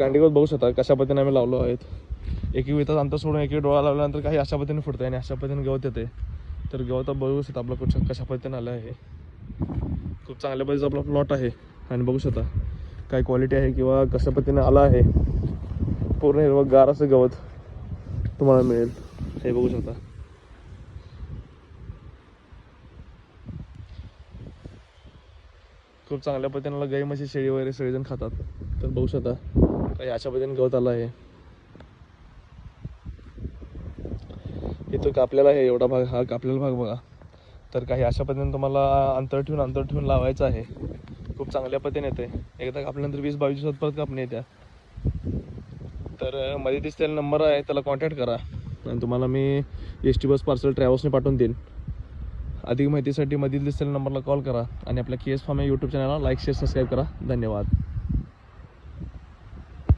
गांडीगवत बघू शकता कशा पद्धतीने आम्ही लावलो आहेत. एक वितात अंतर सोडून एक डोळा लावल्यानंतर काही अशा पद्धतीने फुटतं आणि अशा पद्धतीने गवत येते. तर गवत बघू शकता आपलं कुठं कशा पद्धतीने आलं आहे. खूप चांगल्या पद्धतीचा आपला प्लॉट आहे आणि बघू शकता काय क्वालिटी आहे किंवा कशा पद्धतीने आला आहे. पूर्ण हिरवंगार असं गवत तुम्हाला मिळेल हे बघू शकता. खूप चांगल्या पद्धतीने गाई म्हशी शेळी वगैरे सगळेजण खातात. तर बघू शकता काही अशा पद्धतीने गवत आलं आहे. इथं कापलेला आहे एवढा भाग, हा कापलेला भाग बघा. तर काही अशा पद्धतीने तुम्हाला अंतर ठेवून लावायचं आहे. खूप चांगल्या पद्धतीने येते. एकदा कापल्यानंतर 20-22 दिवसात परत कापणी येत्या. तर मध्ये दिसलेला नंबर आहे त्याला कॉन्टॅक्ट करा आणि तुम्हाला मी एस टी बस पार्सल ट्रॅव्हल्सने पाठवून देईन. अधिक माहितीसाठी मधील दिसलेल्या नंबरला कॉल करा आणि आपल्या KS फार्म या यूट्यूब चॅनलला लाईक शेअर सबस्क्राईब करा. धन्यवाद.